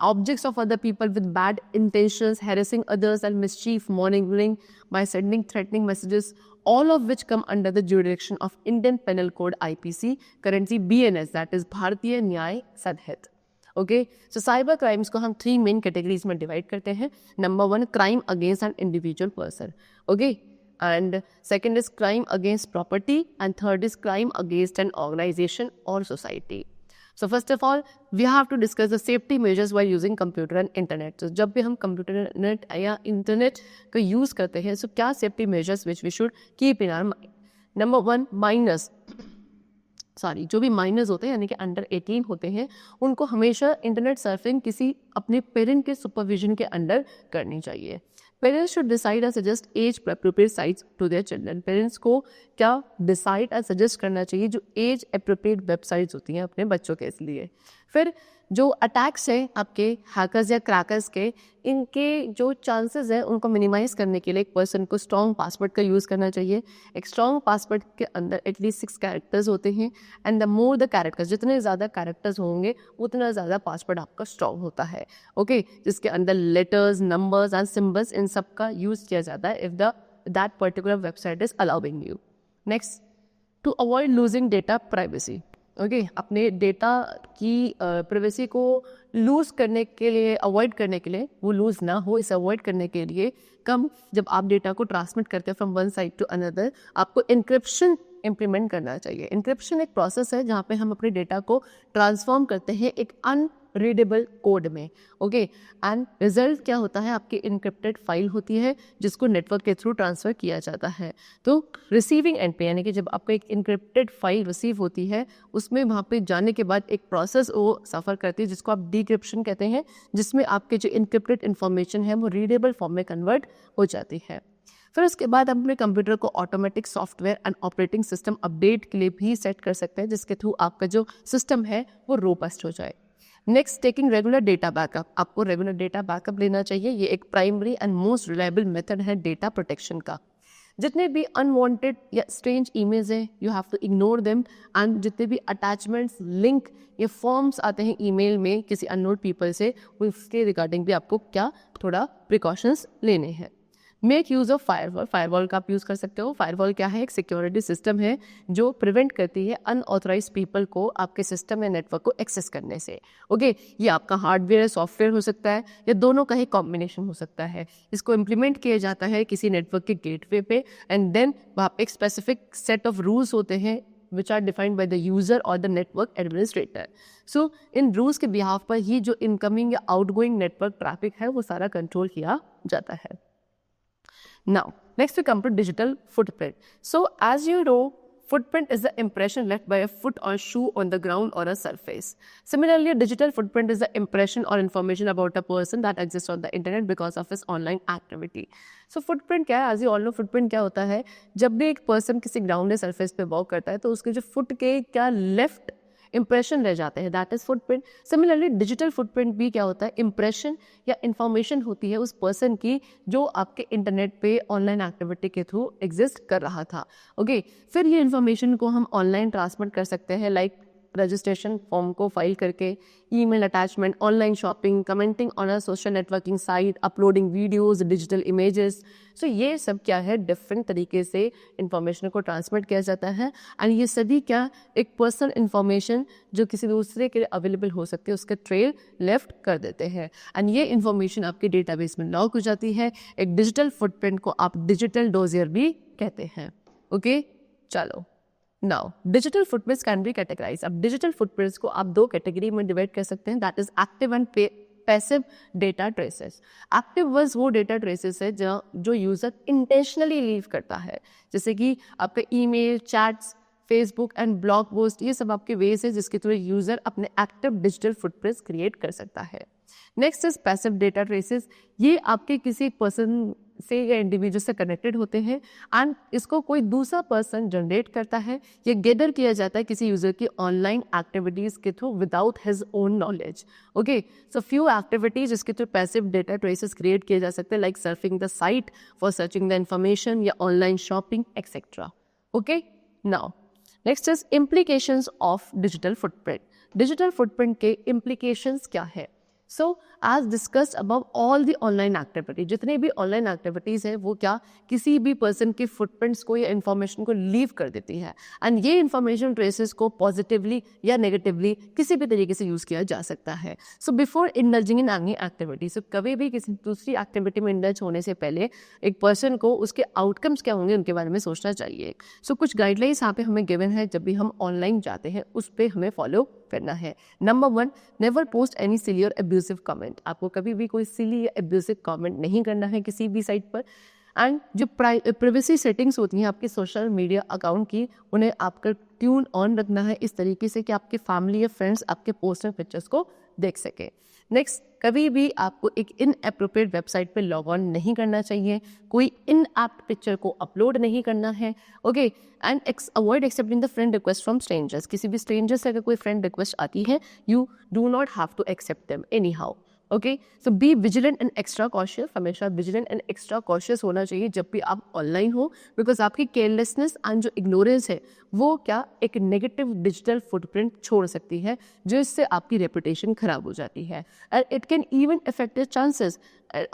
objects of other people with bad intentions, harassing others and mischief, monitoring by sending threatening messages, all of which come under the jurisdiction of Indian Penal Code IPC, currently BNS, that is Bharatiya Nyaya Sanhita. Okay, so cyber crimes को हम 3 main categories में divide करते हैं. Number 1, crime against an individual person. Okay, and second is crime against property and third is crime against an organisation और society. So first of all we have to discuss the safety measures while using computer and internet. तो जब भी हम computer net या internet का use करते हैं सो क्या safety measures which we should keep in our mind. Number 1, जो भी माइनर्स होते हैं यानी कि अंडर 18 होते हैं उनको हमेशा इंटरनेट सर्फिंग किसी अपने पेरेंट के सुपरविजन के अंडर करनी चाहिए. Parents should decide and suggest as appropriate sites to their children. Parents को क्या डिसाइड एंड सजेस्ट करना चाहिए जो एज अप्रोप्रिएट वेबसाइट्स होती हैं अपने बच्चों के लिए. फिर जो अटैक्स हैं आपके हैकर्स या क्रैकर्स के, इनके जो चांसेस हैं उनको मिनिमाइज़ करने के लिए एक पर्सन को स्ट्रॉन्ग पासवर्ड का यूज़ करना चाहिए. एक स्ट्रॉन्ग पासवर्ड के अंदर एटलीस्ट 6 कैरेक्टर्स होते हैं and the more the characters, जितने ज़्यादा कैरेक्टर्स होंगे उतना ज़्यादा पासवर्ड आपका स्ट्रॉन्ग होता है. ओके, जिसके अंदर लेटर्स, नंबर्स एंड सिम्बल्स इन सब का यूज़ किया जाता है if that particular website is allowing you. Next, to avoid losing data privacy. Okay अपने डेटा की प्राइवेसी को लूज़ करने के लिए, अवॉइड करने के लिए, वो लूज़ ना हो इसे अवॉइड करने के लिए जब आप डेटा को ट्रांसमिट करते हैं from one side to another, आपको इंक्रिप्शन इम्प्लीमेंट करना चाहिए। इंक्रिप्शन एक प्रोसेस है जहाँ पे हम अपने डेटा को ट्रांसफॉर्म करते हैं एक अनरीडेबल कोड में। ओके एंड रिजल्ट क्या होता है, आपकी इनक्रिप्टेड फाइल होती है जिसको नेटवर्क के थ्रू ट्रांसफ़र किया जाता है। तो रिसीविंग एंड पे, यानी कि जब आपको एक इनक्रिप्टेड फाइल रिसीव होती है, उसमें वहाँ पे जाने के बाद एक प्रोसेस वो सफ़र करती है जिसको आप डिक्रिप्शन कहते हैं, जिसमें आपके जो इनक्रिप्टेड इन्फॉर्मेशन है वो रीडेबल फॉर्म में कन्वर्ट हो जाती है। फिर उसके बाद आप अपने कंप्यूटर को automatic software and operating system update के लिए भी सेट कर सकते हैं, जिसके थ्रू आपका जो सिस्टम है वो रोबस्ट हो जाए। Next, taking regular data backup. आपको रेगुलर डेटा बैकअप लेना चाहिए। ये एक primary and most reliable method है डेटा प्रोटेक्शन का। जितने भी अनवांटेड या स्ट्रेंज इमेज है, you have to ignore them. And जितने भी अटैचमेंट्स, लिंक या फॉर्म्स आते हैं ईमेल में किसी अननोन पीपल से, उसके रिगार्डिंग भी आपको क्या थोड़ा प्रिकॉशंस लेने हैं। Make use of firewall. Firewall का आप यूज़ कर सकते हो। फायरवॉल क्या है, एक सिक्योरिटी सिस्टम है जो प्रिवेंट करती है अनऑथराइज पीपल को आपके सिस्टम या नेटवर्क को एक्सेस करने से। ओके ये आपका हार्डवेयर या सॉफ्टवेयर हो सकता है या दोनों का ही कॉम्बिनेशन हो सकता है। इसको इम्प्लीमेंट किया जाता है किसी नेटवर्क के गेटवे पे एंड देन वहाँ पे एक स्पेसिफिक सेट ऑफ रूल्स होते हैं which are defined by the user or the network administrator. So in rules के बिहाफ पर ही जो इनकमिंग या आउटगोइंग नेटवर्क ट्रैफिक है वो सारा कंट्रोल किया जाता है। Now, next we come to digital footprint. So, as you know, footprint is the impression left by a foot or shoe on the ground or a surface. Similarly, a digital footprint is the impression or information about a person that exists on the internet because of his online activity. So, footprint क्या है? As you all know, footprint क्या होता है? जब भी एक person किसी ground या surface पे walk करता है तो उसके जो foot के क्या left इंप्रेशन रह जाते हैं, that is footprint. Similarly digital footprint भी क्या होता है, इंप्रेशन या इन्फॉर्मेशन होती है उस पर्सन की जो आपके इंटरनेट पे ऑनलाइन एक्टिविटी के थ्रू एग्जिस्ट कर रहा था। ओके फिर ये इन्फॉर्मेशन को हम ऑनलाइन ट्रांसमिट कर सकते हैं, लाइक रजिस्ट्रेशन फॉर्म को फाइल करके, email attachment, online shopping, commenting on a social networking site, uploading videos, digital images. So ये सब क्या है, डिफरेंट तरीके से इंफॉर्मेशन को ट्रांसमिट किया जाता है एंड ये सभी क्या एक पर्सनल इंफॉर्मेशन जो किसी दूसरे के लिए अवेलेबल हो सकती है उसका ट्रेल लेफ्ट कर देते हैं एंड ये इंफॉर्मेशन आपके डेटाबेस में लॉग हो जाती है। एक डिजिटल फुटप्रिंट को आप डिजिटल डोजियर भी कहते हैं। ओके चलो now digital footprints can be categorise. अब डिजिटल फुटप्रिंट्स को आप दो कैटेगरी में डिवाइड कर सकते हैं, that is active and passive data traces. Active वर्स वो डेटा ट्रेसेस है जो यूजर इंटेंशनली लीव करता है, जैसे कि आपका email, chats, Facebook and blog post, ये सब आपके वेज है जिसके थ्रू यूजर अपने एक्टिव डिजिटल फुटप्रिंट्स क्रिएट कर सकता है। Next is passive data traces. ये आपके किसी पर्सन से या इंडिविजुअल से कनेक्टेड होते हैं एंड इसको कोई दूसरा पर्सन जनरेट करता है, ये गैदर किया जाता है किसी यूजर की ऑनलाइन एक्टिविटीज के through without his own knowledge. Okay so few activities जिसके through passive data traces create किए जा सकते हैं, like surfing the site for searching the information या online shopping etcetera. Okay now next is implications of digital footprint. Digital footprint के implications क्या है? So as discussed above all the online activity, जितने भी ऑनलाइन एक्टिविटीज़ है वो क्या किसी भी पर्सन के फुटप्रिंट्स को या इन्फॉर्मेशन को लीव कर देती है एंड ये इन्फॉर्मेशन ट्रेसेस को पॉजिटिवली या नेगेटिवली किसी भी तरीके से यूज़ किया जा सकता है। So before indulging in any activity, so कभी भी किसी दूसरी एक्टिविटी में इंडल्ज होने से पहले एक पर्सन को उसके आउटकम्स क्या होंगे उनके बारे में सोचना चाहिए। सो कुछ गाइडलाइंस यहाँ पे हमें गिवन है, जब भी हम ऑनलाइन जाते हैं उस पर हमें फॉलो करना है। नंबर 1, नेवर पोस्ट एनी सिली और अब्यूसिव कमेंट। आपको कभी भी कोई सिली या अब्यूसिव कमेंट नहीं करना है किसी भी साइट पर। एंड जो प्राइवेसी सेटिंग्स होती हैं आपके सोशल मीडिया अकाउंट की, उन्हें आपका ट्यून ऑन रखना है इस तरीके से कि आपके फैमिली या फ्रेंड्स आपके पोस्ट एंड पिक्चर्स को देख सके। नेक्स्ट, कभी भी आपको एक इनएप्रोप्रिएट वेबसाइट पे लॉग ऑन नहीं करना चाहिए, कोई इनएप्ट पिक्चर को अपलोड नहीं करना है। Okay and avoid accepting the friend request from strangers. किसी भी स्ट्रेंजर से अगर कोई फ्रेंड रिक्वेस्ट आती है, you do not have to accept them anyhow. Okay, so be vigilant and extra cautious, हमेशा विजिलेंट एंड एक्स्ट्रा कॉशियस होना चाहिए जब भी आप ऑनलाइन हो, बिकॉज आपकी केयरलेसनेस एंड जो इग्नोरेंस है वो क्या एक नेगेटिव डिजिटल फुटप्रिंट छोड़ सकती है, जो इससे आपकी रेपुटेशन खराब हो जाती है and it can even affect your chances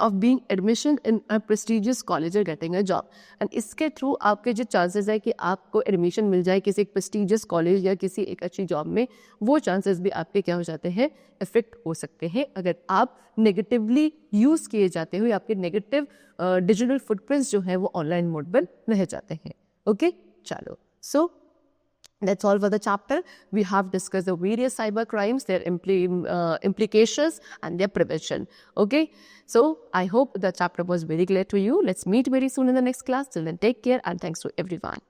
of being admission in a prestigious college और गेटिंग अ जॉब। एंड इसके थ्रू आपके जो चांसेस है कि आपको एडमिशन मिल जाए किसी एक प्रेस्टिजियस कॉलेज या किसी एक अच्छी जॉब में, वो चांसेस भी आपके क्या हो जाते हैं, इफेक्ट हो सकते हैं अगर आप नेगेटिवली यूज़ किए जाते हो या आपके नेगेटिव डिजिटल फुटप्रिंट्स जो है वो ऑनलाइन मोड पर रह जाते हैं। ओके, चलो, सो that's all for the chapter. We have discussed the various cyber crimes, their implications and their prevention. Okay, so I hope the chapter was very clear to you. Let's meet very soon in the next class. Till then, take care and thanks to everyone.